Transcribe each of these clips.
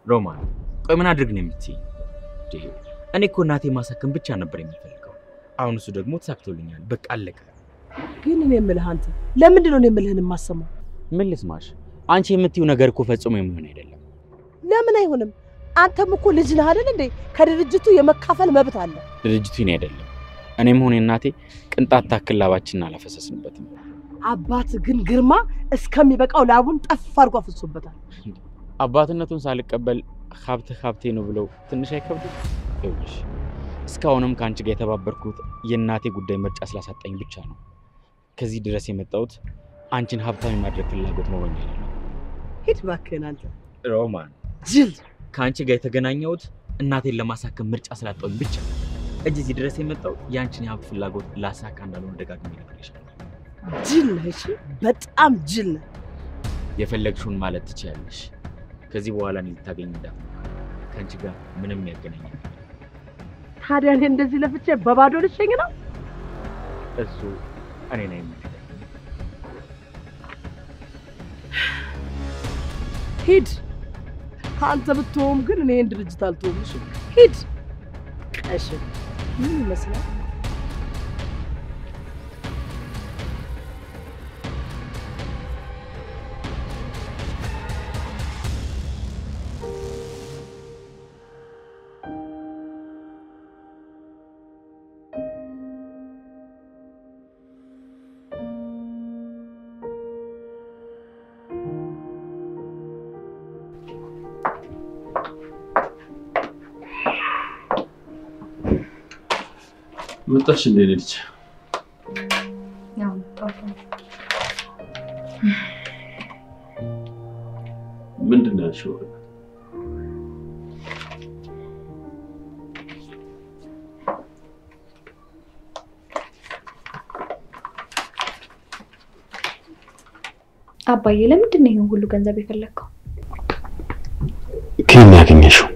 ሮማን ቆይ ምን አድርግ ነው የምትይኝ? እኔ እኮ እናቴ ማሳከም ብቻ ነበር የምፈልገው። አሁን እሱ ደግሞ ተሳክቶልኛል። በቃ አለቀ። ግን እኔ የምልህ አንተ ለምንድን ነው የምልህን የማሰማው? ምን ልስማሽ? አንቺ የምትይው ነገር እኮ ፈጽሞ የሚሆን አይደለም። ለምን አይሆንም? አንተም እኮ ልጅ ነህ አይደል እንዴ? ከድርጅቱ የመካፈል መብት አለ። ድርጅቱ ይኔ አይደለም። እኔም ሆነ እናቴ ቅንጣት ታክል ላባችንን አላፈሰስንበትም። አባት ግን ግርማ እስከሚበቃው ላቡን ጠፍ አድርጎ አፍሶበታል። አባትነቱን ሳልቀበል ሀብቴ ነው ብለው ትንሽ አይከብድም? ይኸውልሽ እስካሁንም ካንቺ ጋር የተባበርኩት የእናቴ ጉዳይ ምርጫ ስላሳጣኝ ብቻ ነው። ከዚህ ድረስ የመጣሁት አንቺን ሀብታም የማድረግ ፍላጎት ነው ወንጀል ነው። ሂድ እባክህን አንተ ሮማን። ጅል ካንቺ ጋር የተገናኘሁት እናቴን ለማሳከም ምርጫ ስላጣሁኝ ብቻ ነው። እዚህ ድረስ የመጣሁት ያንቺን የሀብት ፍላጎት ላሳካ እንዳልሆነ ደጋግሜ ነግሬሻለሁ። ጅል ነህ። እሺ በጣም ጅል ነህ። የፈለግሽውን ማለት ትችያለሽ። ከዚህ በኋላ እኔ ልታገኝ ከአንቺ ጋር ምንም ያገናኛል። ታዲያ እኔ እንደዚህ ለፍቼ በባዶ ልሸኝ ነው? እሱ እኔ ነኝ የምትለኝ። ሂድ። አንተ ብትሆም ግን እኔ ድርጅት አልተውም። እሺ ሂድ። ቀሽም ምን ይመስላል? መጣሽ እንዴ ልጅ? ያው ጣጣ ምንድነው ያልሽው? አባዬ ለምንድን ነው ይሄን ሁሉ ገንዘብ የፈለከው? ከምን ያገኘሽው?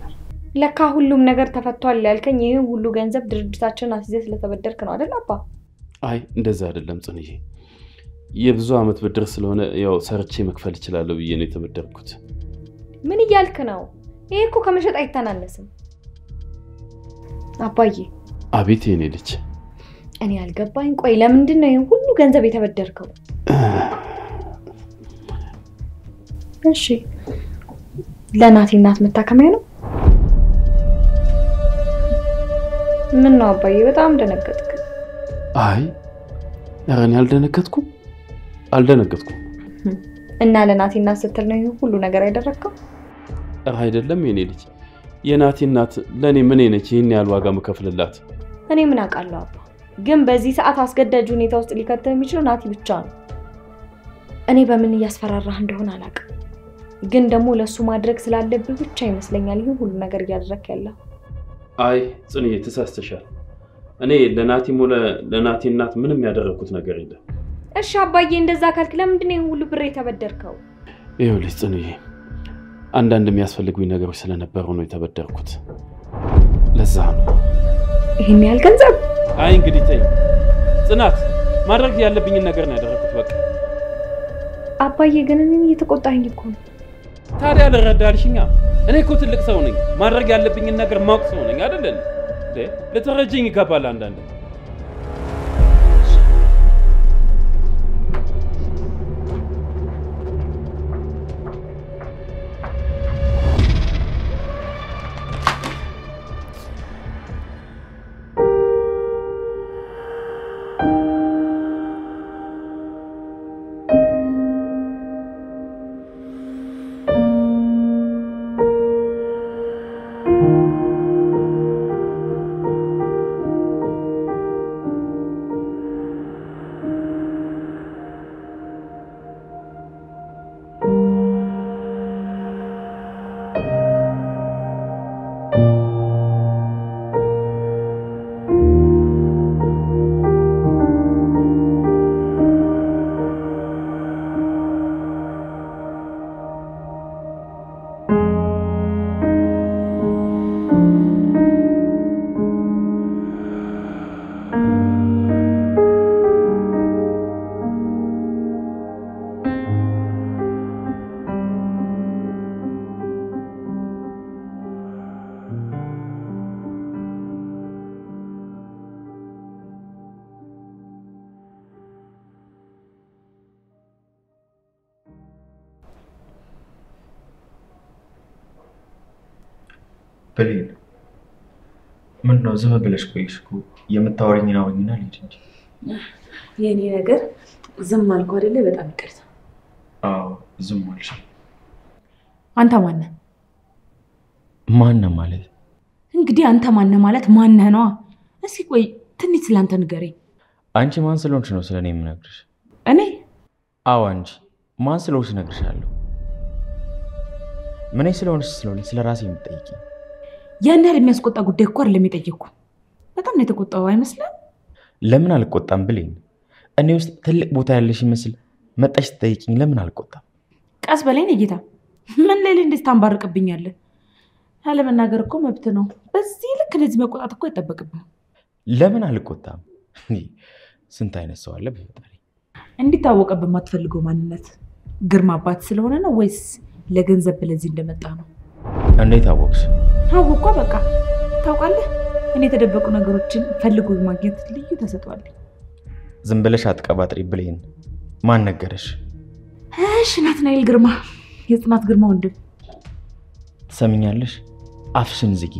ለካ ሁሉም ነገር ተፈቷል ያልከኝ ይሄን ሁሉ ገንዘብ ድርጅታችንን አስይዘህ ስለተበደርክ ነው አይደል አባ? አይ እንደዛ አይደለም ጽንዬ። የብዙ አመት ብድር ስለሆነ ያው ሰርቼ መክፈል እችላለሁ ብዬ ነው የተበደርኩት። ምን እያልክ ነው? ይሄ እኮ ከመሸጥ አይተናነስም። አባዬ። አቤት የኔ ልጅ። እኔ አልገባኝ። ቆይ ለምንድን ነው ይሄን ሁሉ ገንዘብ የተበደርከው? እሺ ለናቲ እናት መታከሚያ ነው? ምን ነው አባዬ በጣም ደነገጥክ? አይ እኔ አልደነገጥኩም። እና ለናቲ እናት ስትል ነው ይሄን ሁሉ ነገር ያደረከው? አይደለም የኔ ልጅ። የናቲ እናት ለኔ ምን ነች ይሄን ያህል ዋጋ መከፍልላት? እኔ ምን አውቃለሁ አባ። ግን በዚህ ሰዓት አስገዳጅ ሁኔታ ውስጥ ሊከተው የሚችለው ናቲ ብቻ ነው። እኔ በምን እያስፈራራህ እንደሆነ አላውቅም። ግን ደግሞ ለሱ ማድረግ ስላለብህ ብቻ ይመስለኛል ይሄን ሁሉ ነገር እያደረክ ያለው። አይ ጽንዬ ተሳስተሻል። እኔ ለናቲም ሆነ ለናቲ እናት ምንም ያደረኩት ነገር የለም። እሺ አባዬ እንደዛ ካልክ ለምንድን ነው ይሄን ሁሉ ብር የተበደርከው? ይኸውልሽ ጽንዬ አንዳንድ የሚያስፈልጉኝ ነገሮች ስለነበሩ ነው የተበደርኩት። ለዛ ነው። ይሄን ያህል ገንዘብ? አይ እንግዲህ ተይ ጽናት፣ ማድረግ ያለብኝን ነገር ነው ያደረኩት በቃ። አባዬ ግን እኔን እየተቆጣኝ እኮ ነው። ታዲያ ልረዳልሽኛ? እኔ እኮ ትልቅ ሰው ነኝ። ማድረግ ያለብኝን ነገር ማውቅ ሰው ነኝ አይደል እንዴ? ልትረጂኝ ይገባል አንዳንዴ። ብሌን ምነው ዝም ብለሽ ቆይሽ እኮ የምታወሪኝን አውሪኝና ልሂድ እንጂ። የኔ ነገር ዝም አልኩ አይደለ? በጣም ይቅርታ። አዎ ዝም አልሽ። አንተ ማነህ? ማነህ ማለት? እንግዲህ አንተ ማነህ ማለት ማነህ ነው? እስኪ ቆይ ትንሽ ስላንተ ንገረኝ። አንቺ ማን ስለሆንሽ ነው ስለኔ የምነግርሽ? እኔ? አዎ አንቺ ማን ስለሆንሽ እነግርሻለሁ። ምን ስለሆንሽ ስለ ራሴ የምትጠይቂ? ያን ያህል የሚያስቆጣ ጉዳይ እኮ አይደለም የጠየቅኩ። በጣም ነው የተቆጣው አይመስልም? ለምን አልቆጣም ብሌን? እኔ ውስጥ ትልቅ ቦታ ያለሽ ይመስል መጣሽ ትጠይቂኝ። ለምን አልቆጣም? ቀስ በላይ ነው ጌታ። ምን ላይ እንዴት ታንባርቅብኛለህ? አለመናገር እኮ መብት ነው። በዚህ ልክ እንደዚህ መቆጣት እኮ አይጠበቅብህም። ለምን አልቆጣም? ስንት አይነት ሰው አለ በፈጣሪ። እንዲታወቅብህ የማትፈልገው ማንነት ግርማ አባት ስለሆነ ነው ወይስ ለገንዘብ ለዚህ እንደመጣ ነው? እንዴት አወቅሽ? አወቅኩ በቃ። ታውቃለህ እኔ የተደበቁ ነገሮችን ፈልጎ ማግኘት ልዩ ተሰጥቷለኝ። ዝም ብለሽ አትቀባጥሪ ብሌን። ማን ነገረሽ? እሺ ናትናኤል ግርማ፣ የጽናት ግርማ ወንድም። ትሰሚኛለሽ? አፍሽን ዝጊ።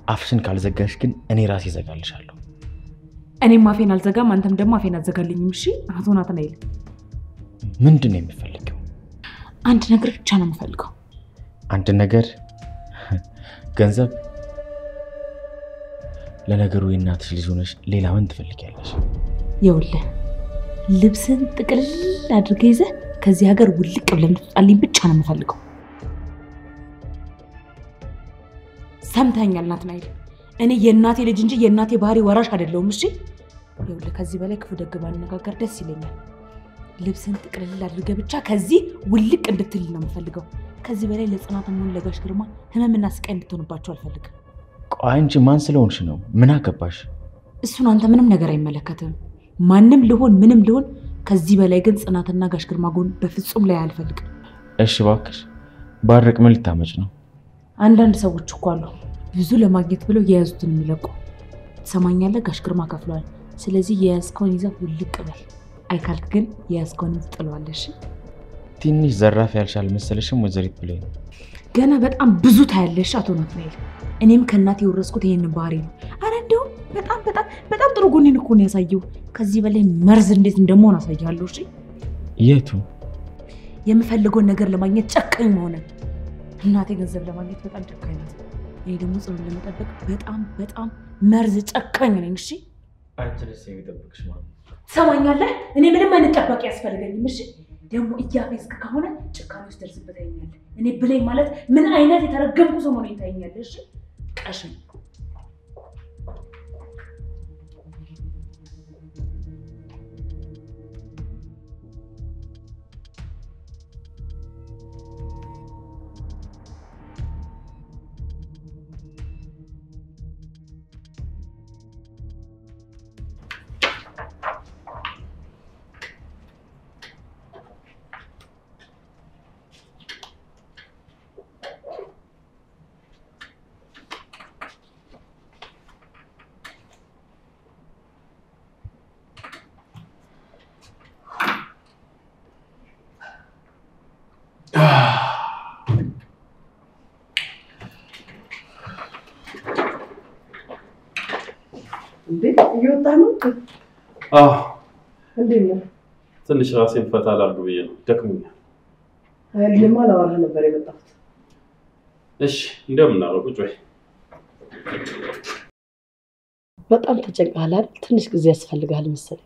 አፍሽን ካልዘጋሽ ግን እኔ ራሴ እዘጋልሻለሁ። እኔም አፌን አልዘጋም፣ አንተም ደግሞ አፌን አትዘጋልኝም። እሺ አቶ ናትናኤል። ምንድን ነው የምፈልገው? አንድ ነገር ብቻ ነው የምፈልገው። አንድ ነገር? ገንዘብ? ለነገሩ የእናትሽ ልጅ ሆነሽ ሌላ ምን ትፈልጊያለሽ? ይኸውልህ ልብስን ጥቅልል አድርገህ ይዘህ ከዚህ ሀገር ውልቅ ብለህ እንድትወጣልኝ ብቻ ነው የምፈልገው። ሰምተኛል ናትናኤል? እኔ የእናቴ ልጅ እንጂ የእናቴ ባህሪ ወራሽ አይደለሁም። እሺ ይኸውልህ ከዚህ በላይ ክፉ ደግ ባንነጋገር ደስ ይለኛል። ልብስን ጥቅልል አድርገህ ብቻ ከዚህ ውልቅ እንድትል ነው የምፈልገው። ከዚህ በላይ ለጽናትም ሆነ ለጋሽ ግርማ ህመምና ስቃይ እንድትሆንባቸው አልፈልግም። ቆይ አንቺ ማን ስለሆንሽ ነው? ምን አገባሽ? እሱን አንተ ምንም ነገር አይመለከትም። ማንም ልሆን ምንም ልሆን፣ ከዚህ በላይ ግን ጽናትና ጋሽ ግርማ ጎን በፍጹም ላይ አልፈልግም። እሺ እባክሽ ባርቅ። ምን ልታመጭ ነው? አንዳንድ ሰዎች እኮ አሉ ብዙ ለማግኘት ብለው የያዙትን የሚለቁ። ትሰማኛለህ? ጋሽ ግርማ ከፍሏል። ስለዚህ የያዝከውን ይዘህ ውልቅ በል። አይካልክ ግን የያዝከውን ትጥለዋለሽ። ትንሽ ዘራፍ ያልሻል መሰለሽም ወይዘሪት ብሌን። ገና በጣም ብዙ ታያለሽ አቶ ናትናኤል። እኔም ከእናቴ የወረስኩት ይሄንን ባህሪ ነው። አረ እንደው በጣም ጥሩ ጎኔን እኮ ነው ያሳየው። ከዚህ በላይ መርዝ እንዴት እንደምሆን አሳያለሁ። እሺ የቱ? የምፈልገውን ነገር ለማግኘት ጨካኝ መሆን። እናቴ ገንዘብ ለማግኘት በጣም ጨካኝ ናት። እኔ ደግሞ ጽኑን ለመጠበቅ በጣም መርዝ ጨካኝ ነኝ። እሺ አንቺ ደስ የሚጠብቅሽ ማለት ትሰማኛለህ? እኔ ምንም አይነት ጠባቂ ያስፈልገኝም። እሺ ደግሞ እያፌዝክ ከሆነ ጭካኔ ውስጥ ደርስበት ታይኛለህ። እኔ ብሌን ማለት ምን አይነት የተረገምኩ ሰው መሆኔን ታይኛለህ። እሺ ቀሽም እየወጣ ነው? አዎ። እንዴት ነው? ትንሽ ራሴን ፈታ ላድርግ ብዬ ነው። ደክሞኛል። አይልማ ለዋላ ነበር የመጣሁት። እሺ እንደምናረው ቁጭ በይ። በጣም ተጨንቀሃል አይደል? ትንሽ ጊዜ ያስፈልጋል መሰለኝ።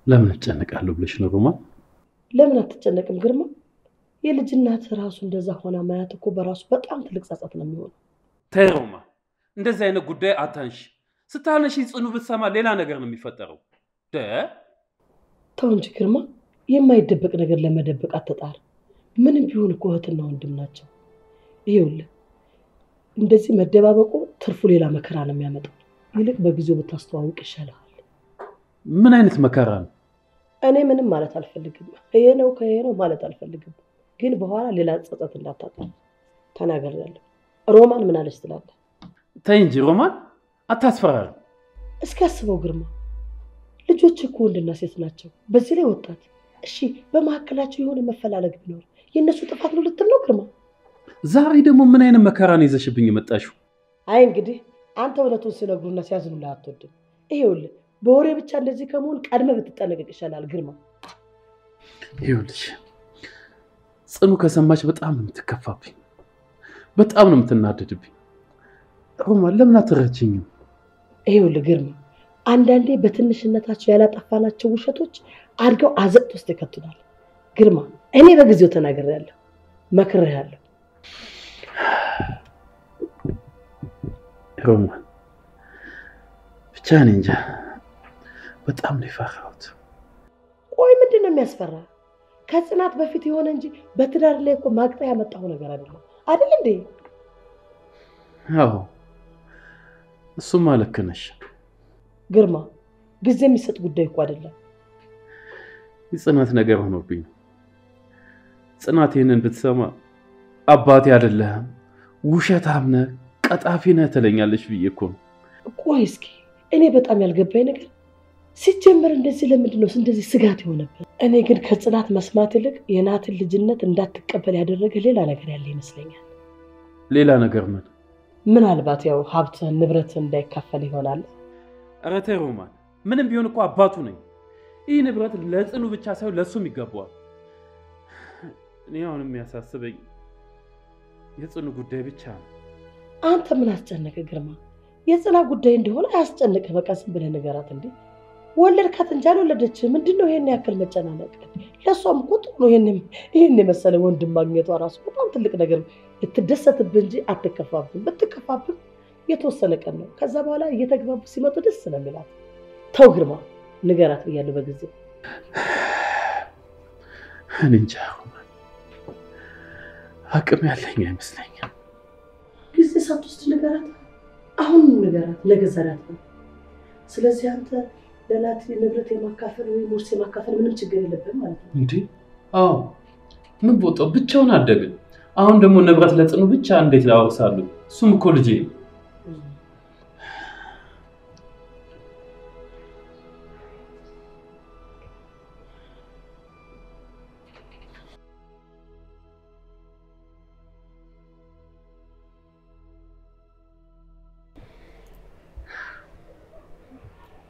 ለምን እጨነቃለሁ ብለሽ ነው ሮማን? ለምን አትጨነቅም ግርማ? የልጅ እናት ራሱ እንደዛ ሆና ማያት እኮ በራሱ በጣም ትልቅ ጸጸት ነው የሚሆነው። ተይ ሮማን፣ እንደዚህ አይነት ጉዳይ አታንሺ። ስታነሺ ጽኑ ብትሰማ ሌላ ነገር ነው የሚፈጠረው። ተው እንጂ ግርማ፣ የማይደበቅ ነገር ለመደበቅ አትጣር። ምንም ቢሆን እኮ እህትና ወንድም ናቸው። ይኸውልህ እንደዚህ መደባበቁ ትርፉ ሌላ መከራ ነው የሚያመጣው። ይልቅ በጊዜው ብታስተዋውቅ ይሻላል። ምን አይነት መከራ ነው? እኔ ምንም ማለት አልፈልግም። ይሄ ነው ከይሄ ነው ማለት አልፈልግም። ግን በኋላ ሌላ ጸጸት እንዳታጣ ተናገራለሁ። ሮማን ምን አለች ትላለህ? ተይ እንጂ ሮማን፣ አታስፈራሪ። እስኪ አስበው ግርማ፣ ልጆች እኮ ወንድና ሴት ናቸው፣ በዚህ ላይ ወጣት። እሺ በመካከላቸው የሆነ መፈላለግ ቢኖር የእነሱ ጥፋት ነው ልትል ነው ግርማ? ዛሬ ደግሞ ምን አይነት መከራ ነው ይዘሽብኝ የመጣሽው? አይ እንግዲህ አንተ እውነቱን ሲነግሩና ሲያዝኑልህ አትወድም። ይኸውልህ በወሬ ብቻ እንደዚህ ከመሆን ቀድመህ ብትጠነቀቅ ይሻላል ግርማ። ይኸውልሽ ጽኑ ከሰማች በጣም ነው የምትከፋብኝ፣ በጣም ነው የምትናደድብኝ። ሮማን ለምን አትረጅኝም? ይኸውልህ ግርማ አንዳንዴ በትንሽነታቸው ያላጠፋናቸው ውሸቶች አድገው አዘቅት ውስጥ ይከቱናል። ግርማ እኔ በጊዜው ተናግሬያለሁ፣ መክሬያለሁ። ሮማን ብቻ እኔ እንጃ በጣም ነው የፈራሁት። ቆይ ምንድን ነው የሚያስፈራ? ከጽናት በፊት የሆነ እንጂ በትዳር ላይ እኮ ማቅጣ ያመጣው ነገር አይደለም አይደል እንዴ? አዎ እሱማ ልክ ነሽ ግርማ። ጊዜ የሚሰጥ ጉዳይ እኮ አይደለም። የጽናት ነገር ሆኖብኝ ጽናት ይህንን ብትሰማ አባቴ አይደለህም ውሸታም ነህ ቀጣፊ ነህ ትለኛለች ብዬ እኮ ነው። ቆይ እስኪ እኔ በጣም ያልገባኝ ነገር ሲጀምር እንደዚህ ለምንድን ነው እንደዚህ ስጋት የሆነበት? እኔ ግን ከጽናት መስማት ይልቅ የናትን ልጅነት እንዳትቀበል ያደረገ ሌላ ነገር ያለ ይመስለኛል። ሌላ ነገር ምን? ምናልባት ያው ሀብትህን ንብረትህን እንዳይካፈል ይሆናል። ኧረ ተይ ሮማን፣ ምንም ቢሆን እኮ አባቱ ነኝ። ይህ ንብረት ለጽኑ ብቻ ሳይሆን ለእሱም ይገባዋል። እኔ አሁን የሚያሳስበኝ የጽኑ ጉዳይ ብቻ ነው። አንተ ምን አስጨነቀ ግርማ? የጽናት ጉዳይ እንደሆነ አያስጨንቅህ። በቃ ዝም ብለህ ንገራት እንዴ። ወለድካት እንጂ አልወለደችም። ምንድነው ይሄን ያክል መጨናነቅ? ለሷም እኮ ጥሩ ነው ይሄን የመሰለ ወንድም ማግኘቷ ራሱ በጣም ትልቅ ነገር ነው። ልትደሰትብህ እንጂ አትከፋብህ። ብትከፋብህ የተወሰነ ቀን ነው። ከዛ በኋላ እየተግባቡ ሲመጡ ደስ ነው የሚላት። ተው ግርማ ንገራት ብያለሁ በጊዜ። እኔ እንጃ አቅም ያለኝ አይመስለኝም። ጊዜ ሳትወስድ ንገራት። አሁን ንገራት፣ ነገ ዘራት ነው። ስለዚህ አንተ ለናቲ ንብረት የማካፈል ወይ ውርስ የማካፈል ምንም ችግር የለብህም ማለት ነው እንዴ? አዎ ምን ቦታው ብቻውን አደገ። አሁን ደግሞ ንብረት ለጽኑ ብቻ እንዴት ላወርሳሉ? እሱም እኮ ልጄ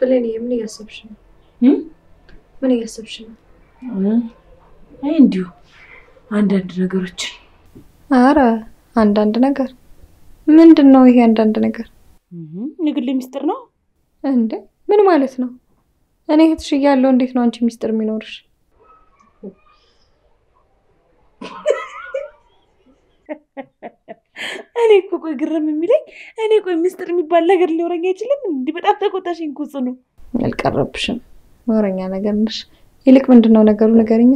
ብሌን ምን እያሰብሽ ነው? ምን እያሰብሽ ነው? አይ እንዲሁ አንዳንድ ነገሮች። አረ አንዳንድ ነገር ምንድን ነው ይሄ? አንዳንድ ነገር ንግል ሚስጥር ነው እንዴ? ምን ማለት ነው? እኔ እህትሽ እያለሁ እንዴት ነው አንቺ ሚስጥር የሚኖርሽ? እኔ እኮ ቆይ ግርም የሚለኝ እኔ ቆይ ሚስጥር የሚባል ነገር ሊኖረኝ አይችልም እንዴ? በጣም ተቆጣሽኝ እኮ ጽኑ። አልቀረብሽም፣ ወረኛ ነገር ነሽ። ይልቅ ምንድነው ነገሩ? ነገርኛ።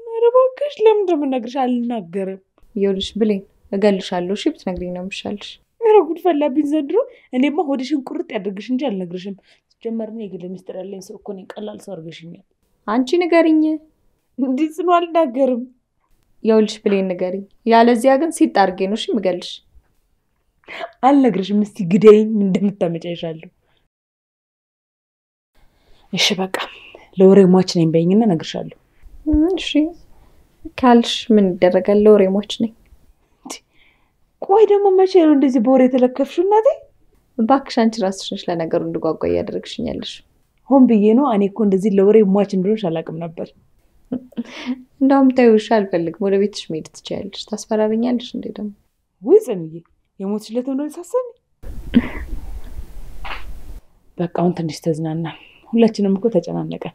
ኧረ እባክሽ ለምን እንደምነግርሽ አልናገርም። ይኸውልሽ ብሌን እገልሻለሁ። እሺ ብትነግሪኝ ነው የምሻልሽ። ኧረ ጉድ ፈላብኝ ዘንድሮ። እኔማ ሆድሽን ቁርጥ ያደርግሽ እንጂ አልነግርሽም። ጀመርና የግል ሚስጥር ያለኝ ሰው እኮ ነኝ። ቀላል ሰው አድርገሽኛል። አንቺ ንገሪኝ። እንዲህ ጽኑ አልናገርም። ይኸውልሽ ብሌን ንገሪኝ። ያለዚያ ግን ሲጥ አድርጌ ነው እሺ የምገልሽ። አልነግርሽም። እስቲ ግደይኝ ምን እንደምታመጪ አይሻለሁ። እሺ በቃ ለወሬ ሟች ነኝ በይኝና እነግርሻለሁ። እሺ ካልሽ ምን ይደረጋል? ለወሬ ሟች ነኝ። ቆይ ደግሞ መቼ ነው እንደዚህ በወሬ የተለከፍሽው እናቴ? እባክሽ አንቺ ራስሽ ነሽ ለነገሩ እንድጓጓ እያደረግሽኛለሽ። ሆን ብዬ ነው። እኔ እኮ እንደዚህ ለወሬ ሟች እንደሆንሽ አላውቅም ነበር። እንደውም ተይውሽ፣ አልፈልግም። ወደ ቤትሽ መሄድ ትችያለሽ። ታስፈራሪኛለሽ እንዴ ደግሞ? ውይ ጽኑዬ የሞትሽለት እንደሆነ ሳሰብ በቃ አሁን ትንሽ ተዝናና። ሁላችንም እኮ ተጨናነቀን።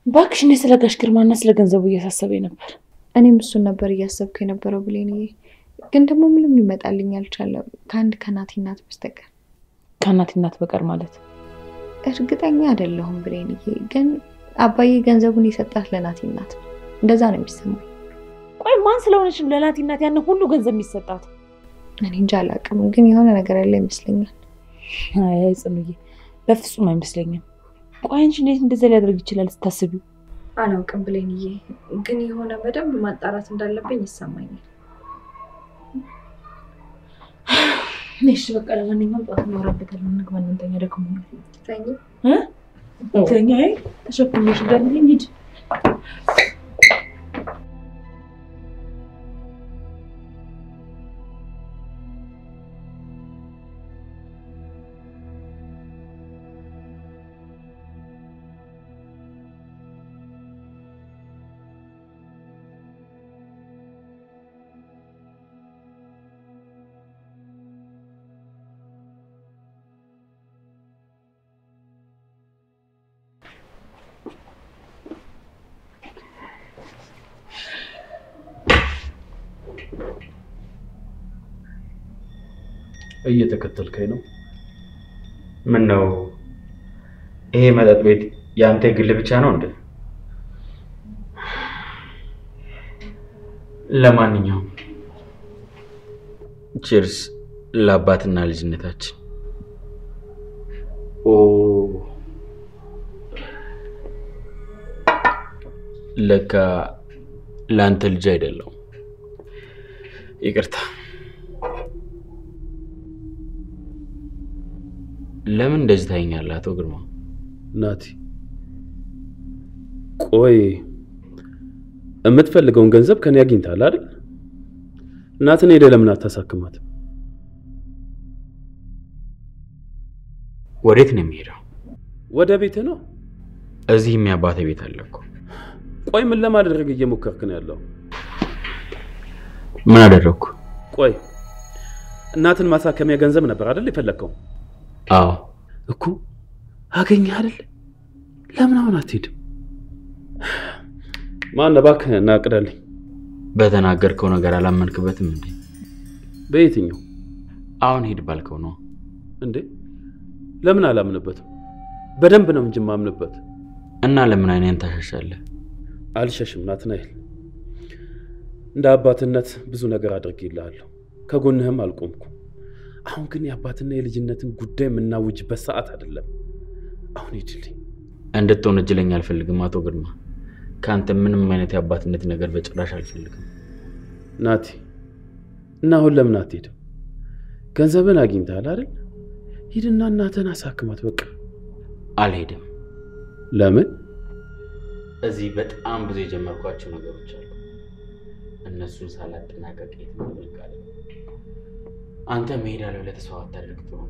እባክሽ እኔ ስለ ጋሽ ግርማና ስለ ገንዘቡ እያሳሰበኝ ነበር። እኔም እሱን ነበር እያሰብኩ የነበረው ብሌንዬ። ግን ደግሞ ምንም ሊመጣልኝ አልቻለም ከአንድ ከናቲ እናት በስተቀር። ከናቲ እናት በቀር ማለት? እርግጠኛ አይደለሁም ብሌንዬ፣ ግን አባዬ ገንዘቡን የሰጣት ለናቲ እናት ነው። እንደዛ ነው የሚሰማኝ። ቆይ ማን ስለሆነች ለናቲ እናት ያን ሁሉ ገንዘብ የሚሰጣት? እኔ እንጃ አላውቅም፣ ግን የሆነ ነገር ያለ ይመስለኛል። አይ ጽኑዬ በፍጹም አይመስለኝም። ቆይ አንቺ እንዴት እንደዛ ሊያደርግ ይችላል ስታስቢው? አላውቅም ብሌንዬ፣ ግን የሆነ በደንብ ማጣራት እንዳለብኝ ይሰማኛል። እሺ በቃ ለማንኛውም ጠዋት እናወራበታለን። እንግባ እንተኛ። ደግሞ ተኝ ተኛ። አይ ተሸክመሽ እንዳልኝ ሂድ። እየተከተልከኝ ነው? ምን ነው ይሄ መጠጥ ቤት ያንተ ግል ብቻ ነው እንዴ? ለማንኛውም ቺርስ ለአባትና ልጅነታችን። ኦ ለካ ለአንተ ልጅ አይደለም። ይቅርታ። ለምን እንደዚህ ታይኛለህ አቶ ግርማ? ናቲ ቆይ የምትፈልገውን ገንዘብ ከኔ አግኝተሃል አይደል? እናትን ሄደህ ለምን አታሳክማት? ወዴት ነው የሚሄደው? ወደ ቤት ነው። እዚህ የሚያባተ ቤት አለ እኮ። ቆይ ምን ለማድረግ እየሞከርክ ነው ያለው? ምን አደረኩ? ቆይ እናትን ማሳከሚያ ገንዘብ ነበር አይደል የፈለከው? አዎ እኮ አገኘህ አይደል? ለምን አሁን አትሄድም? ማን እባክህ እናቅዳለኝ። በተናገርከው ነገር አላመንክበትም እንዴ? በየትኛው? አሁን ሄድ ባልከው ነው እንዴ? ለምን አላምንበትም? በደንብ ነው እንጂ ማምንበት። እና ለምን አይኔን ታሻሻለህ? አልሸሽም ናትናኤል። እንደ አባትነት ብዙ ነገር አድርጌልሃለሁ፣ ከጎንህም አልቆምኩ። አሁን ግን የአባትና የልጅነትን ጉዳይ የምናውጅበት ሰዓት አይደለም። አሁን ሂድልኝ። እንድትሆን እጅለኝ አልፈልግም አቶ ግርማ። ካንተ ምንም አይነት የአባትነት ነገር በጭራሽ አልፈልግም። ናቲ እና አሁን ለምን አትሄድም? ገንዘብን አግኝተሃል አይደል? ሂድና እናትህን አሳክማት በቃ። አልሄድም። ለምን? እዚህ በጣም ብዙ የጀመርኳቸው ነገሮች አሉ። እነሱን ሳላጠናቀቅ የት ማድረጋለሁ? አንተ መሄድ አለ ብለህ ተስፋ አታድርግ። ጥሩ ነው።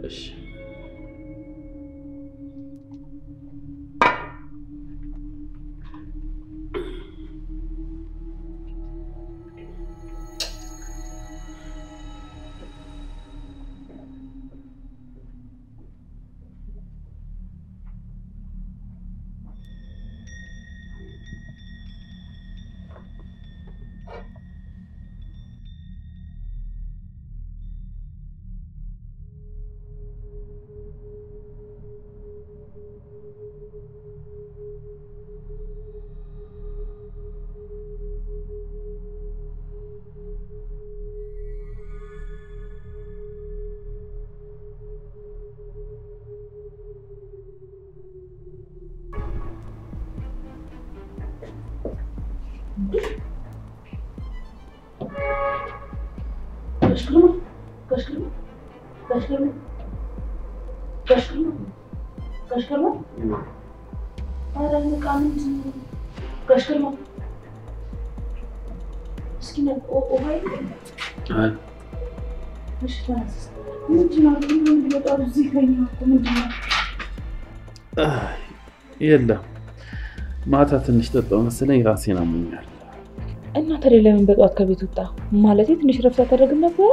እሺ የለም ማታ ትንሽ ጠጣው መሰለኝ ራሴን አሞኛል። እና ታዲያ ለምን በጧት ከቤት ወጣ? ማለቴ ትንሽ ረፍት አታደርግም ነበር?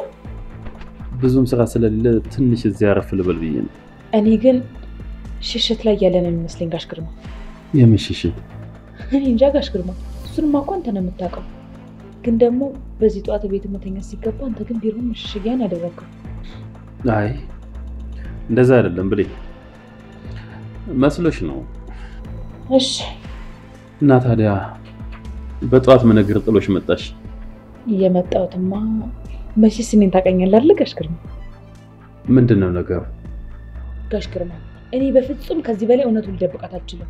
ብዙም ስራ ስለሌለ ትንሽ እዚያ አረፍ ልበል ብዬ ነው። እኔ ግን ሽሽት ላይ ያለ ነው የሚመስለኝ ጋሽ ግርማ። የምን ሽሽት? እኔ እንጃ ጋሽ ግርማ፣ እሱንማ እኮ አንተ ነው የምታውቀው። ግን ደግሞ በዚህ ጠዋት ቤት መተኛት ሲገባ አንተ ግን ቢሮን መሸሸጊያን ያደረግከው። አይ እንደዛ አይደለም ብሌ፣ መስሎሽ ነው። እሺ እና ታዲያ በጠዋት ምን ነገር ጥሎሽ መጣሽ? የመጣሁትማ መቼስ እኔን ታውቀኛለህ አይደል ጋሽ ግርማ? ምንድነው ነገሩ? ጋሽ ግርማ፣ እኔ በፍጹም ከዚህ በላይ እውነቱን ልደብቃት አልችልም።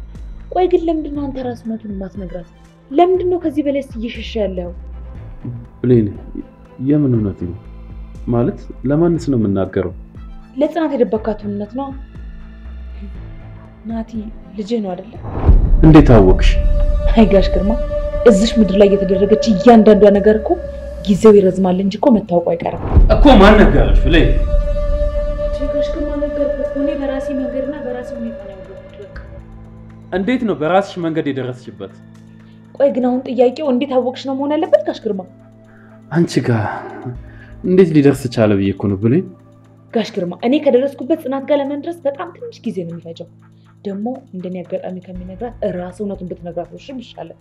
ቆይ ግን ለምንድን ነው አንተ ራስ እውነቱን የማትነግራት? ለምንድን ነው ከዚህ በላይ እየሸሸ ያለው? ብሌን፣ የምን እውነት ነው ማለት? ለማንስ ነው የምናገረው? ለጽናት የደበካት እውነት ነው። ናቲ ልጅህ ነው አይደለ? እንዴት አወቅሽ? አይ ጋሽ ግርማ፣ እዚሽ ምድር ላይ እየተደረገች እያንዳንዷ ነገር እኮ ጊዜው ይረዝማል እንጂ እኮ መታወቁ አይቀርም እኮ። ማን ነገርሽ ብሌን? ጋሽ ግርማ ነገርኩህ እኮ። እኔ በራሴ መንገድና በራሴ ሁኔታ ነው ያወቅሁት። በቃ እንዴት ነው በራስሽ መንገድ የደረስሽበት? ቆይ ግን አሁን ጥያቄው እንዴት አወቅሽ ነው መሆን ያለበት ጋሽ ግርማ። አንቺ ጋር እንዴት ሊደርስ ቻለ ብዬ እኮ ነው ብሌን። ጋሽ ግርማ፣ እኔ ከደረስኩበት ጽናት ጋር ለመድረስ በጣም ትንሽ ጊዜ ነው የሚፈጀው። ደግሞ እንደኔ አጋጣሚ ከሚነግራት እራስ እውነቱን ብትነግራት ነው ይሻላል።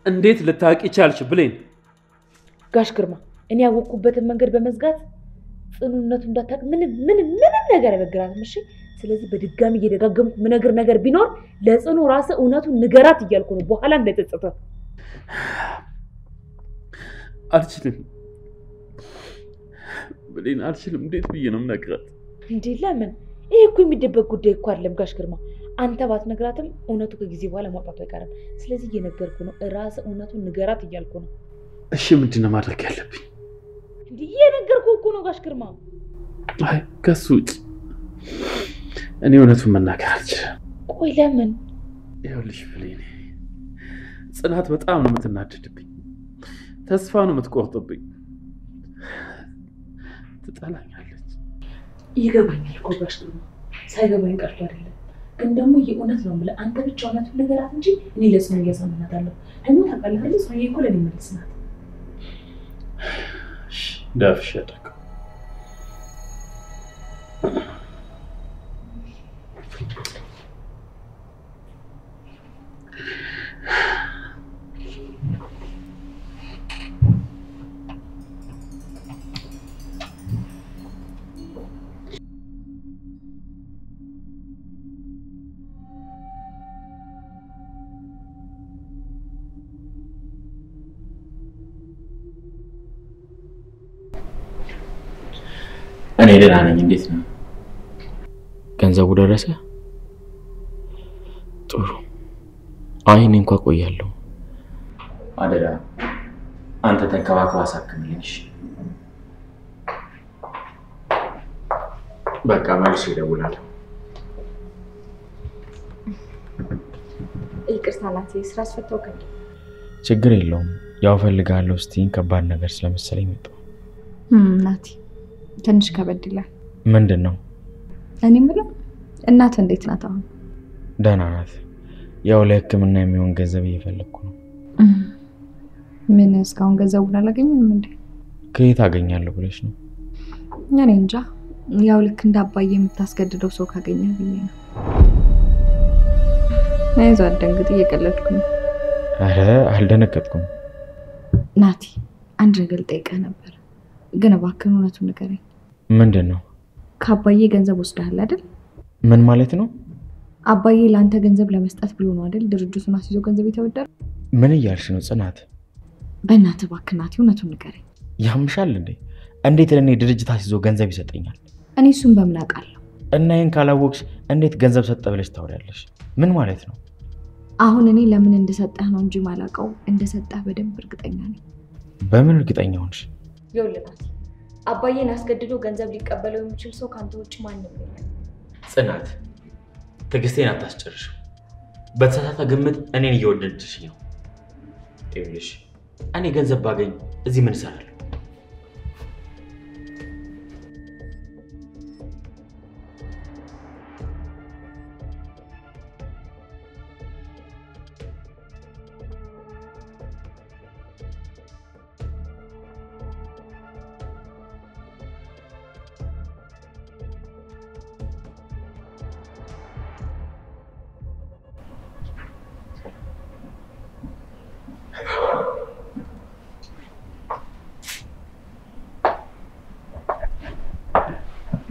እንዴት ልታውቂ ቻልሽ ብሌን? ጋሽ ግርማ እኔ ያወቅኩበትን መንገድ በመዝጋት ጽኑነቱ እንዳታቅ ምንም ነገር ያበግራትም። እሺ ስለዚህ በድጋሚ እየደጋገምኩ ምነግር ነገር ቢኖር ለጽኑ ራስ እውነቱን ንገራት እያልኩ ነው። በኋላ እንደተጸጸተ አልችልም ብሌን አልችልም። እንዴት ብዬ ነው የምነግራት? እንዴ ለምን? ይሄ እኮ የሚደበቅ ጉዳይ እኮ አይደለም ጋሽ ግርማ። አንተ ባትነግራትም እውነቱ ከጊዜ በኋላ ማውጣቱ አይቀርም። ስለዚህ እየነገርኩ ነው። ራስ እውነቱን ንገራት እያልኩ ነው። እሺ ምንድነው ማድረግ ያለብኝ? እንዴ እየነገርኩ እኮ ነው ጋሽ ግርማ። አይ ከሱ ውጭ እኔ እውነቱን መናገር አልችልም። ቆይ ለምን? ይኸውልሽ ብሌን ጽናት በጣም ነው የምትናደድብኝ። ተስፋ ነው የምትቆርጥብኝ። ትጠላኛለች። ይገባኛል እኮ ጋሽ ግርማ። ሳይገባኝ ቀርቶ አይደለም። ግን ደግሞ የእውነት ነው የምልህ አንተ ብቻ እውነቱን ንገራት እንጂ እኔ ለጽኑ እያሳምናታለሁ። ደግሞ ታውቃለህ አይደል ጽኑዬ እኮ ለእኔ መልስ ናት። እንዳልሽ ያደርገው እኔ ደህና ነኝ። እንዴት ነው? ገንዘቡ ደረሰ? ጥሩ። አይ እኔ እንኳን ቆያለሁ። አደራ አንተ ተንከባከብ አሳክምልኝ። በቃ መልሼ እደውላለሁ። ይቅርታ ናት ስራ አስፈታው ከንደ ችግር የለውም። ያው ፈልጋለሁ እስቲን ከባድ ነገር ስለመሰለኝ መጣሁ። ናቲ ትንሽ ከበድ ይላል። ምንድነው? እኔ ምንም እናት እንዴት ናት አሁን? ደህና ናት። ያው ለሕክምና የሚሆን ገንዘብ እየፈለኩ ነው። ምን እስካሁን ገንዘቡን አላገኘም እንዴ? ከየት አገኛለሁ ብለሽ ነው? እኔ እንጃ። ያው ልክ እንዳባዬ የምታስገድደው ሰው ካገኘህ ብዬ ነው። አይዞህ አትደንግጥ፣ እየቀለድኩ ነው። አረ አልደነገጥኩም። ናቲ አንድ ነገር ልጠይቅህ ነበር ግን እባክህ እውነቱን ንገረኝ። ምንድነው? ከአባዬ ገንዘብ ወስደሃል አይደል? ምን ማለት ነው? አባዬ ለአንተ ገንዘብ ለመስጠት ብሎ ነው አይደል ድርጅቱን አስይዞ ገንዘብ የተበደረ? ምን እያልሽ ነው ጽናት? በእናትህ እባክህ ናቲ እውነቱን ንገረኝ። ያምሻል እንዴ? እንዴት ለኔ ድርጅት አስይዞ ገንዘብ ይሰጠኛል? እኔ እሱን በምን አውቃለሁ? እና ይሄን ካላወቅሽ እንዴት ገንዘብ ሰጠ ብለሽ ታወሪያለሽ? ምን ማለት ነው? አሁን እኔ ለምን እንደሰጠህ ነው እንጂ ማላውቀው እንደሰጠህ በደንብ እርግጠኛ ነኝ። በምን እርግጠኛ ሆንሽ? ይኸውልህ ናቲ አባዬን አስገድዶ ገንዘብ ሊቀበለው የሚችል ሰው ካንተ ውጭ ማንም የለም። ጽናት ትዕግስቴን አታስጨርሽ። በተሳሳተ ግምት እኔን እየወደድሽ ነው። ይኸውልሽ እኔ ገንዘብ ባገኝ እዚህ ምን እሰራለሁ?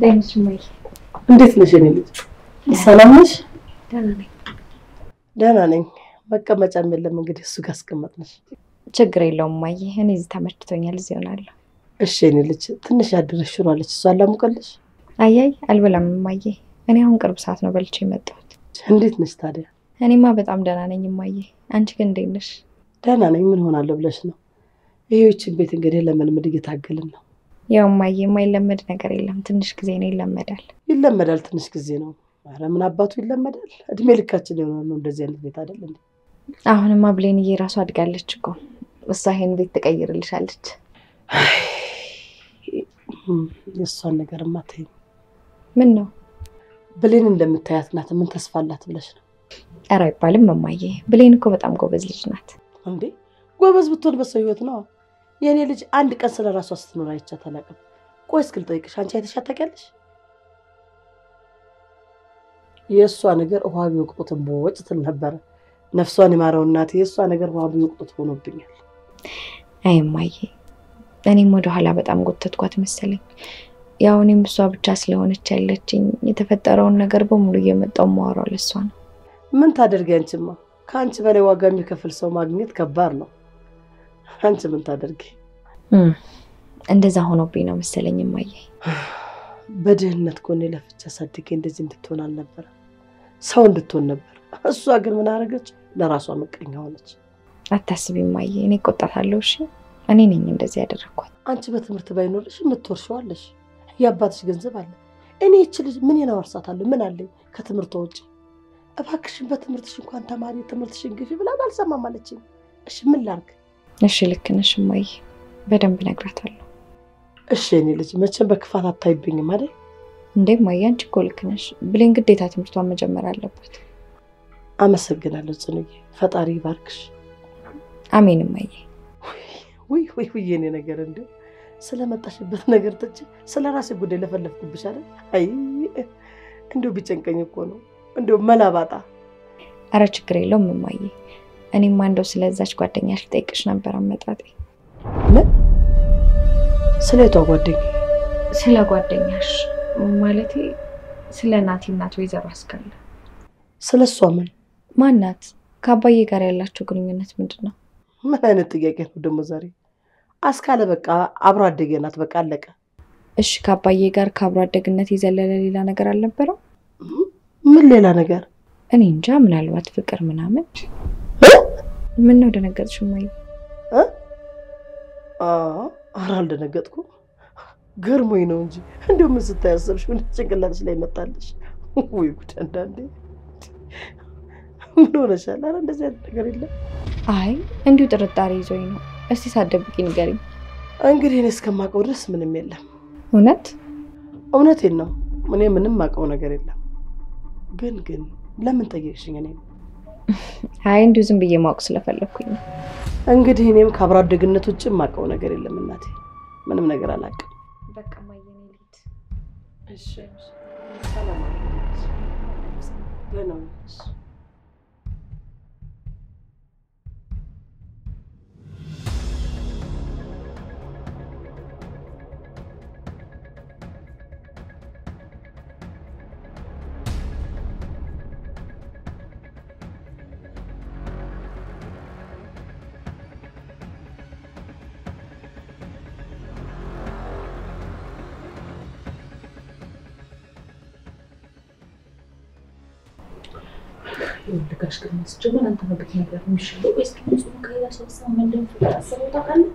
ደህና ነሽ? እንዴት ነሽ የኔ ልጅ? ሰላም ነሽ? ደህና ነኝ። ደህና ነኝ። መቀመጫም የለም እንግዲህ እሱ ጋር አስቀመጥነሽ። ችግር የለውም ማዬ፣ እኔ እዚህ ተመችቶኛል፣ እዚህ እሆናለሁ። እሺ የኔ ልጅ ትንሽ ያድረሽ ሆናለች። እሷን ላሙቀልሽ? አያይ አልበላም ማዬ፣ እኔ አሁን ቅርብ ሰዓት ነው በልቼ የመጣሁት። እንዴት ነሽ ታዲያ? እኔማ በጣም ደህና ነኝ ማዬ፣ አንቺ ግን እንዴት ነሽ? ደህና ነኝ። ምን ሆናለሁ ብለሽ ነው? ይሄችን ቤት እንግዲህ ለመልመድ እየታገልን ነው። ያው ማዬ የማይለመድ ነገር የለም፣ ትንሽ ጊዜ ነው ይለመዳል። ይለመዳል፣ ትንሽ ጊዜ ነው። ኧረ ምን አባቱ ይለመዳል? እድሜ ልካችን የሆነ ነው እንደዚህ አይነት ቤት አይደል እንዴ? አሁንማ ብሌንዬ ራሱ አድጋለች እኮ እሷ ይሄን ቤት ትቀይርልሻለች። የእሷን ነገርማ ተይኝ። ምን ነው ብሌን እንደምታያት ናት። ምን ተስፋ አላት ብለሽ ነው? ኧረ አይባልም እማዬ፣ ብሌን እኮ በጣም ጎበዝ ልጅ ናት። እንዴ ጎበዝ ብትሆን በሰው ህይወት ነው። የኔ ልጅ አንድ ቀን ስለ ራሷ ስትኖር አይቻት አላውቅም። ቆይ እስኪ ልጠይቅሽ፣ አንቺ አይተሻት ታውቂያለሽ? የእሷ ነገር ውሃ ቢወቅጡትን በወጭ ትል ነበረ። ነፍሷን ይማረው እናቴ፣ የእሷ ነገር ውሃ ቢወቅጡት ሆኖብኛል። አይ እማዬ፣ እኔም ወደ ኋላ በጣም ጎተትኳት መሰለኝ። ያው እኔም እሷ ብቻ ስለሆነች ያለችኝ የተፈጠረውን ነገር በሙሉ እየመጣው ማወራው ለሷ ነው። ምን ታደርጊ አንቺማ? ከአንቺ በላይ ዋጋ የሚከፍል ሰው ማግኘት ከባድ ነው። አንቺ ምን ታደርጊ? እንደዛ ሆኖብኝ ነው መሰለኝ እማዬ። በድህነት ጎኔ ለፍቻ ሳድጌ እንደዚህ እንድትሆን አልነበረ፣ ሰው እንድትሆን ነበር። እሷ ግን ምን አደረገች? ለራሷ ምቀኛ ሆነች። አታስቢ እማዬ፣ እኔ እቆጣታለሁ። እሺ እኔ ነኝ እንደዚህ ያደረኳት። አንቺ በትምህርት ባይኖርሽ የምትወርሺዋለሽ። የአባትሽ ገንዘብ አለ። እኔ እቺ ልጅ ምን ያወርሳታለሁ? ምን አለኝ ከትምህርቷ ውጪ? እባክሽን በትምህርትሽ እንኳን ተማሪ፣ ትምህርትሽን ግፊ ብላ አልሰማም አለችኝ። እሺ ምን ላድርግ? እሺ ልክ ነሽ እማዬ፣ በደንብ እነግራታለሁ። እሺ እኔ ልጅ መቼም በክፋት አታይብኝም አይደል? እንዴ እማዬ፣ አንቺ እኮ ልክ ነሽ። ብሌን ግዴታ ትምህርቷን መጀመር አለባት። አመሰግናለሁ ጽኑዬ፣ ፈጣሪ ይባርክሽ። አሜን እማዬ። ወይ የኔ ነገር እንደው ስለመጣሽበት ነገር ተጭ ስለራሴ ጉዳይ ለፈለፍኩብሽ አይደል? አይ እንደው ቢጨንቀኝ እኮ ነው እንደው መላባጣ። አረ ችግር የለውም እማዬ። እኔማ እንደው ስለዛች ጓደኛሽ ልጠይቅሽ ነበር አመጣጤ። ምን? ስለቷ ጓደኛ? ስለ ጓደኛሽ ማለቴ ስለ ናቲ እናት ወይዘሮ አስካለ። ስለሷ ምን? ማናት? ከአባዬ ጋር ያላችሁ ግንኙነት ምንድነው? ምን አይነት ጥያቄ ነው ደግሞ ዛሬ? አስካለ በቃ አብሮ አደጌ ናት፣ በቃ አለቀ። እሺ ከአባዬ ጋር ከአብሮ አደግነት የዘለለ ሌላ ነገር አልነበረው? ምን ሌላ ነገር? እኔ እንጃ፣ ምናልባት ፍቅር ምናምን። ምን ነው ደነገጥሽ እማዬ? ኧረ አልደነገጥኩም፣ ገርሞኝ ነው እንጂ። እንደው ምን ስታያሰብሽ ምን ጭንቅላትሽ ላይ መጣልሽ? ወይ ጉድ! አንዳንዴ ምን ሆነሻል? ኧረ እንደዚህ አይነት ነገር የለም። አይ እንዲሁ ጥርጣሬ ይዞኝ ነው። እስቲ ሳትደብቂ ንገሪኝ። እንግዲህ እኔ እስከማውቀው ድረስ ምንም የለም። እውነቴን ነው። እኔ ምንም ማውቀው ነገር የለም። ግን ለምን ጠየቅሽኝ? እኔ አይ እንዲሁ ዝም ብዬ ማወቅ ስለፈለኩኝ ነው። እንግዲህ እኔም ከአብሮ አደግነት ውጭ ማውቀው ነገር የለም እናቴ፣ ምንም ነገር አላውቅም። በቃ ማየኔ ልሂድ። እሺ ሰላም ነው። ልጋሽ ግን ጀመን አንተ ነው ነገር የሚሽለው ወይስ ከዚህ ከሌላ ሰው ሰማንደም ፍቅራሰው ታውቃለህ?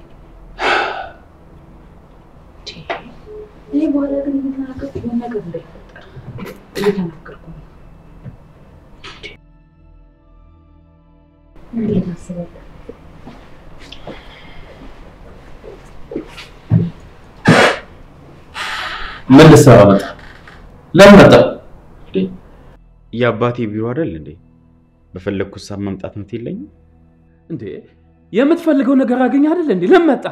እኔ በኋላ ግን ምናገር ነገር እንዳይፈጠር እየተናገርኩ ነው። እንዴት ታስባለህ? ምን ልሰራ መጣ? ለምን መጣ? የአባቴ ቢሮ አይደል እንዴ? በፈለኩት ሰዓት መምጣት ነው ትይለኝ እንዴ? የምትፈልገው ነገር አገኘ አይደል እንዴ? ለምን መጣ?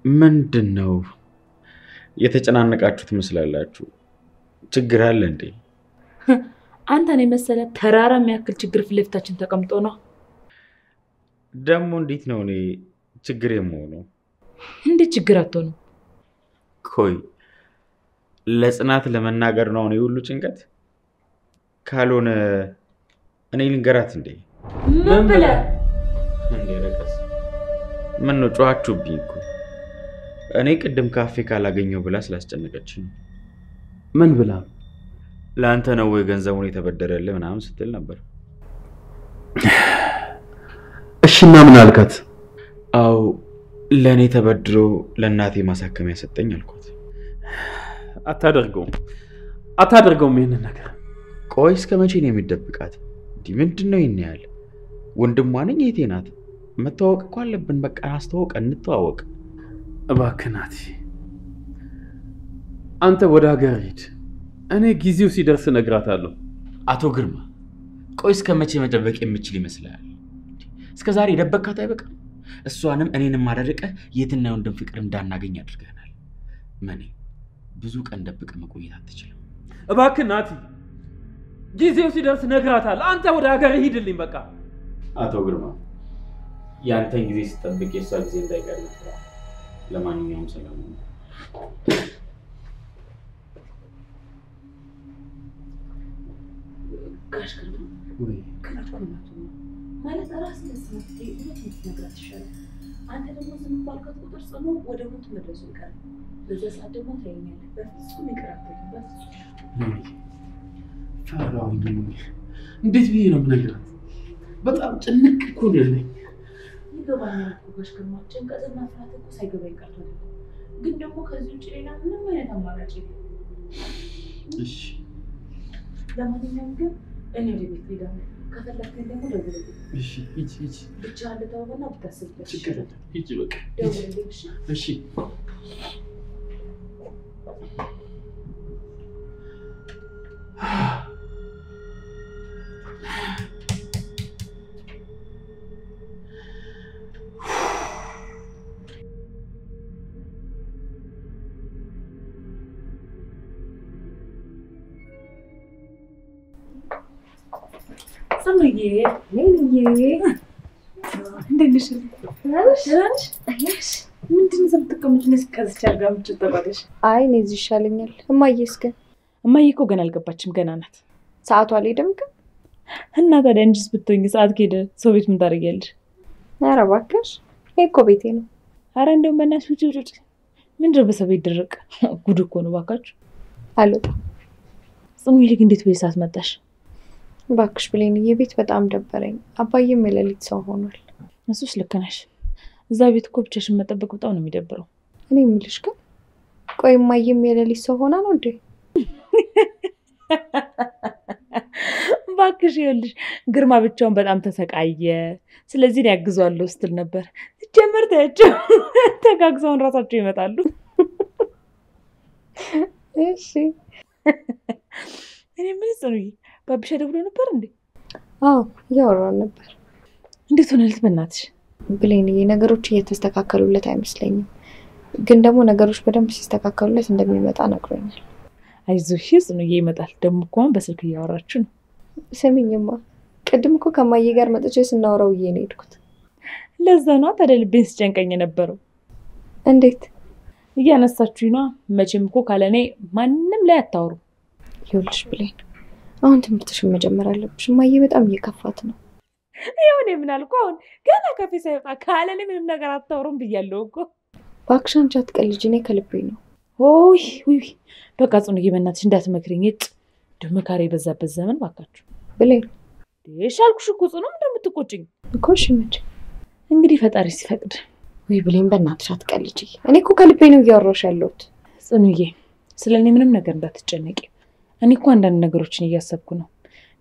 ምንድነው የተጨናነቃችሁት መስላላችሁ? ችግር አለ እንዴ? አንተን የመሰለ ተራራ የሚያክል ችግር ፊት ለፊታችን ተቀምጦ ነው። ደግሞ እንዴት ነው እኔ ችግር የምሆነው? እንዴት ችግር አትሆንም? ቆይ ለጽናት ለመናገር ነው እኔ ሁሉ ጭንቀት? ካልሆነ እኔ ልንገራት እንዴ? ምን ብለህ እንዴ? ረከስ ምን ነው ጮኻችሁብኝ እኮ። እኔ ቅድም ካፌ ካላገኘው ብላ ስላስጨነቀችኝ። ምን ብላ? ለአንተ ነው ወይ ገንዘቡን የተበደረልህ ምናምን ስትል ነበር። እሺና ምን አልካት? አው ለኔ ተበድሮ ለእናቴ ማሳከሚያ ሰጠኝ አልኳት። አታደርገውም ይሄንን ነገር። ቆይ እስከ መቼ ነው የሚደብቃት? እንዴ ምንድነው ይሄን? ወንድሟ ነኝ እህቴ ናት። መተዋወቅ እኮ አለብን። በቃ አስተዋወቅ፣ እንተዋወቅ። እባክህ ናቲ፣ አንተ ወደ ሀገር ሂድ። እኔ ጊዜው ሲደርስ እነግራታለሁ። አቶ ግርማ፣ ቆይ እስከ መቼ መደበቅ የምችል ይመስላል? እስከ ዛሬ ደበቅካት አይበቃም? እሷንም እኔንም አደረቀህ የትና ወንድም ፍቅር እንዳናገኝ አድርገናል። መኔ ብዙ ቀን ደብቀ መቆየት አትችልም። እባክህ ናቲ፣ ጊዜው ሲደርስ እነግራታለሁ። አንተ ወደ ሀገር ሂድልኝ በቃ። አቶ ግርማ፣ ያንተን ጊዜ ስጠብቅ የሷ ጊዜ እንዳይቀር ነው። ለማንኛውም ሰላም ነው። ጋሽ ግርማ ወይ ከናት ማለት ራስ ለስመት እውነት ነግራት ይሻላል። አንተ ደግሞ ዝም ባልከት ቁጥር ጽኑ ወደ ሞት መድረሱ ይቀር። በዛ ሰዓት ደግሞ ታየኛለህ። በፍጹም ይቀራበል። በፍጹም ፈራሁኝ። እንዴት ብዬ ነው የምነግራት? በጣም ጭንቅ እኮ ነው ያለኝ። ይገባኛል እኮ ጋሽ ግርማ፣ ጭንቀትና ፍርሃት እኮ ሳይገባኝ ቀርቶ አይደለም። ግን ደግሞ ከዚህ ውጭ ሌላ ምንም አይነት አማራጭ የለም። እሺ ለማንኛውም ግን እኔ ወደ ቤት ልሄዳለሁ። ከፈለግከኝ ደግሞ ደውልልኝ። እሺ ሂጂ። ብቻ ልተውና ብታስብበት ችግር የለም። ሂጂ በቃ ደውልልኝ። እሺ እሺ ጽኑዬ እንዴት ነሽ? ምንድን ነው የምትቀመጪው? እኔ ስቀዝች አልጋ የምትጠባለሽ? አይ እኔ እዚህ ይሻለኛል። እማዬስ ግን? እማዬ እኮ ገና አልገባችም፣ ገና ናት። ሰዓቷ አልሄደም ግን? እና ታዲያ እንጂስ ብትሆኝ ሰዓት ከሄደ ሰው ቤት ምን ታደርጊያለሽ? ኧረ እባክሽ ይሄ እኮ ቤቴ ነው። ኧረ እንደውም በእናትሽ ውጭ። ምንድን ነው በሰው ቤት ድርቅ? ጉድ እኮ ነው እባካችሁ። አልወጣም። ጽኑዬ ልክ እንዴት በዚህ ሰዓት መጣሽ? እባክሽ ብሌንዬ ቤት በጣም ደበረኝ። አባዬም የሌሊት ሰው ሆኗል። እሱስ ልክ ነሽ። እዛ ቤት እኮ ብቻሽን መጠበቅ በጣም ነው የሚደብረው። እኔ የምልሽ ግን ቆይ እማዬም የሌሊት ሰው ሆና ነው እንዴ? እባክሽ ይኸውልሽ ግርማ ብቻውን በጣም ተሰቃየ። ስለዚህ ነው ያግዟለሁ ስትል ነበር። ጀመር ታያቸው ተጋግዘውን ራሳቸው ይመጣሉ። እሺ እኔ ምን ጽኑዬ ባብሻ ደውሎ ነበር እንዴ? አዎ እያወራን ነበር። እንዴት ሆነልት በእናትሽ? ብሌንዬ ነገሮች እየተስተካከሉለት አይመስለኝም፣ ግን ደግሞ ነገሮች በደንብ ሲስተካከሉለት እንደሚመጣ ነግሮኛል። አይዞሽ ጽኑዬ ይመጣል። ደግሞ እኮ በስልክ እያወራችሁ ነው። ስሚኝማ ቅድም እኮ ከማዬ ጋር መጥቼ ስናወራው ነው የሄድኩት። ለዛ ነው ታዲያ ልቤን ሲጨንቀኝ የነበረው። እንዴት እያነሳችሁኝ ነው? መቼም እኮ ካለኔ ማንም ላይ አታወሩ። ይኸውልሽ ብሌን አሁን ትምህርትሽን መጀመር አለብሽ። ማዬ በጣም እየከፋት ነው። ይሁን ምን አልኩ? አሁን ገና ካፌ ሳይወጣ ካለኔ ምንም ነገር አታወሩም ብያለሁ እኮ። እባክሽ አንቺ አትቀልጂ፣ እኔ ከልቤ ነው። ውይ በቃ ጽኑዬ በእናትሽ እንዳትመክሪኝ። ደግሞ መካሪ የበዛበት ዘመን ባካችሁ። ብሌን እሺ አልኩሽ እኮ ጽኑም እንደምትቆጭኝ እኮ። እሺ መች እንግዲህ ፈጣሪ ሲፈቅድ። ወይ ብሌን በእናትሽ አትቀልጂ። እኔ እኮ ከልቤ ነው እያወራሁሽ ያለሁት። ጽኑዬ ስለኔ ምንም ነገር እንዳትጨነቂ። እኔ እኮ አንዳንድ ነገሮችን እያሰብኩ ነው።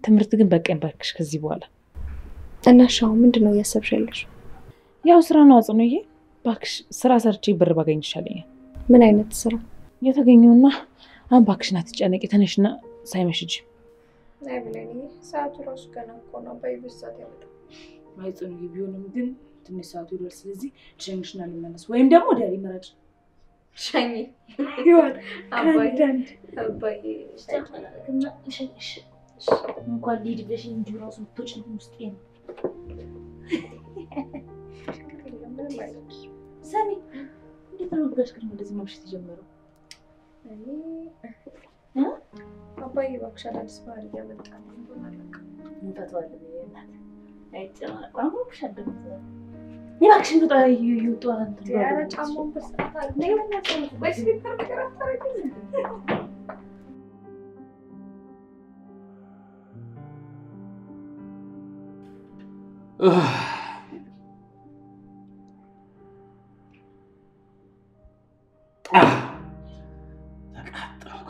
ትምህርት ግን በቃኝ ባክሽ ከዚህ በኋላ። እና ሻው ምንድነው እያሰብሽ ያለሽ? ያው ስራ ነው ጽኑዬ። ባክሽ ስራ ሰርቼ ብር ባገኝ ይሻለኛል። ምን አይነት ስራ? የተገኘውና አሁን ባክሽን አትጨነቂ። ተነሽና ሳይመሽጂ። አይ ብሌን ሰዓቱ ራሱ ገና እኮ ነው። ባይብስ ሰዓት ያመጣ አይ ጽኑዬ ቢሆንም ግን ትንሽ ሰዓቱ ይደርስ። ስለዚህ ሸኝሽና ልመለስ ወይም ደግሞ ወዲያ ይመረጭ ሸኝ ይወጣ አባይ እንኳን ሊድ ብለሽ እንጂ ራሱ ብትወጪ ውስጤ ነው። ሰሚ እንዴት ነው ጋሽ ግን እንደዚህ ማምሸት የጀመረው? አባይ እባክሽ አዲስ ባህል እያመጣ ነው። እንፈተዋለን ይላል። አይጨናነቅ አሁንሽ አደረሰ ይባክሽ ነው ጣይ ይውጣው አንተ ያረ ጫማውን በሰዓት ነው ነው ወይስ ቢከር ነገር አታረጊ? ተቃጠልኩ።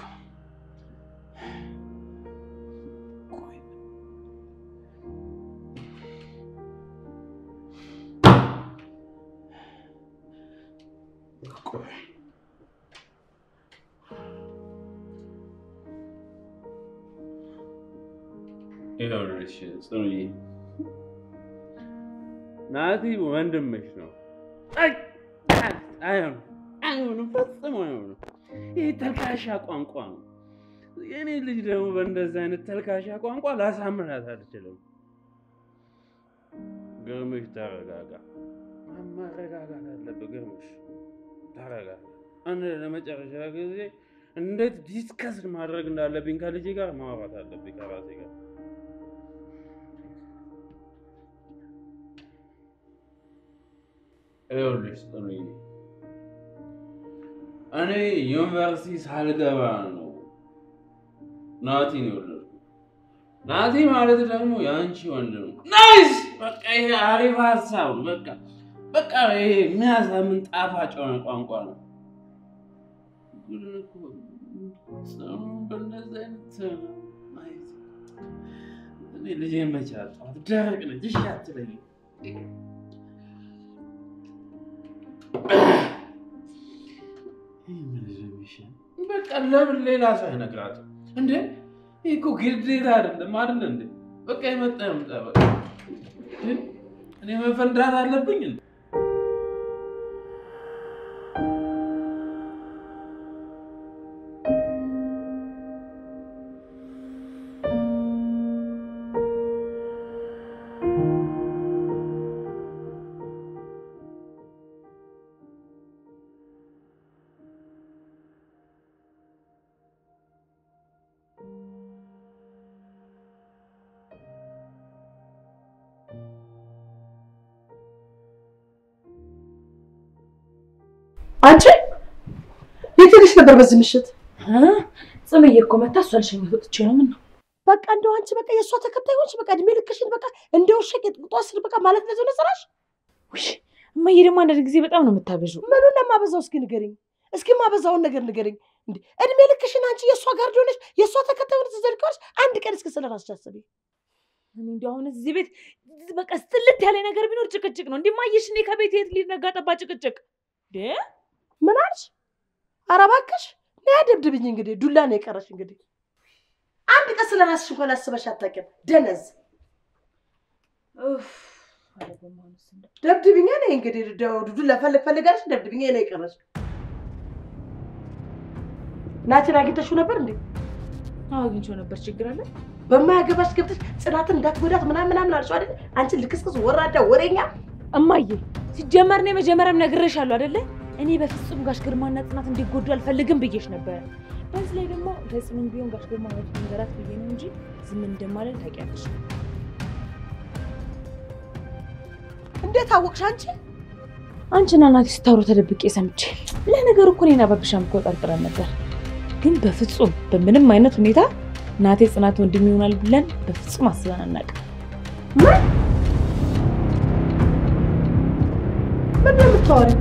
ይኸውልሽ ጽኑዬ ናቲ ወንድምሽ ነው። አይሆንም፣ ፈጽሞ አይሆንም። ይህ ተልካሻ ቋንቋ ነው። የኔ ልጅ ደግሞ በእንደዚህ አይነት ተልካሻ ቋንቋ ላሳምራት አልችልም። ግርምሽ ተረጋጋ። መረጋጋት አለብህ ግርምሽ፣ ታረጋለህ። እኔ ለመጨረሻ ጊዜ እንዴት ዲስከስ ማድረግ እንዳለብኝ ከልጄ ጋር ማውራት አለብኝ ከራሴ ጋር። ይኸውልሽ ጽኑዬ፣ እኔ ዩኒቨርሲቲ ሳልገባ ነው ናቲን የወለድኩት። ናቲ ማለት ደግሞ የአንቺ ወንድም ነው። ናይስ! በቃ ይሄ አሪፍ ሀሳብ ነው። በቃ ይሄ የሚያሳምን ጣፋጭ የሆነ ቋንቋ ነው። ግን እኮ ጽኑ በእንደዚህ አይነት እኔ ልጄን መቼ አጣኋት? ደረቅ ነች። እሺ አትለኝም። በቃ ለምን ሌላ ሰው አይነግራትም እንዴ? ይሄ እኮ ግዴታ አይደለም አይደል እንዴ? በቃ የመጣ ይምጣ። በቃ እኔ መፈንዳት አለብኝ እንዴ? አንቺ የት ሄደሽ ነበር በዚህ ምሽት? ጽምዬ እኮ መታ እሷ ልሸኘት ወጥቼ ነው። ምን ነው በቃ እንደው አንቺ በቃ የእሷ ተከታይ ሆንሽ። በቃ እድሜ ልክሽን በቃ እንደው ሸቀጥ ቁጣስር በቃ ማለት ለዚህ ነው ስራሽ። ውይ እማዬ ደግሞ አንዳንድ ጊዜ በጣም ነው የምታበዥው። ምኑን ለማበዛው እስኪ ንገሪኝ። እስኪ ማበዛውን ነገር ንገሪኝ። እንዴ እድሜ ልክሽን አንቺ የእሷ ጋር ሆነሽ የእሷ ተከታይ ሆነሽ ዘልቀሽ አንድ ቀን እስኪ ስለራስሽ አስቢ። እኔ እንደው አሁን እዚህ ቤት በቃ ስትልት ያለ ነገር ቢኖር ጭቅጭቅ ነው። እንዴ ማየሽ እኔ ከቤት የት ሊነጋ ጠባ ጭቅጭቅ እንዴ ምን አልሽ? ኧረ እባክሽ ነይ አደብድብኝ። እንግዲህ ዱላ ነው የቀረሽ። እንግዲህ አንድ ቀን ስለራስሽ እንኳን አስበሽ አታውቂም። ደነዝ ደብድብኝ። ነይ እንግዲህ ዱላ ፈልጋለሽ ደብድብኝ። ነይ የቀረሽ። ናቲን አግኝተሽው ነበር እንዴ? አዎ አግኝቼው ነበር። ችግር አለ? በማያገባሽ ገብተሽ ጽናትን እንዳትጎዳት ምናምን አልሽው አይደል? አንቺ ልክስክስ ወራዳ ወሬኛ። እማዬ ሲጀመር ነው መጀመሪያም ነግሬሻለሁ አይደለ? እኔ በፍጹም ጋሽ ግርማና ጽናት እንዲጎዱ አልፈልግም ብዬሽ ነበር። በዚህ ላይ ደግሞ ለጽኑም ቢሆን ጋሽ ግርማ ነው ነገራት ብዬ ነው እንጂ ዝም እንደማለት ታውቂያለሽ። እንዴት አወቅሽ አንቺ? አንቺና ናቲ ስታወሩ ተደብቄ ሰምቼ። ለነገሩ እኮ እኔና ባብሻም እኮ ጠርጥረን ነበር፣ ግን በፍጹም በምንም አይነት ሁኔታ ናቲ ጽናት ወንድም ይሆናል ብለን በፍጹም አስበን አናውቅም። ምን ነው የምታወሪው?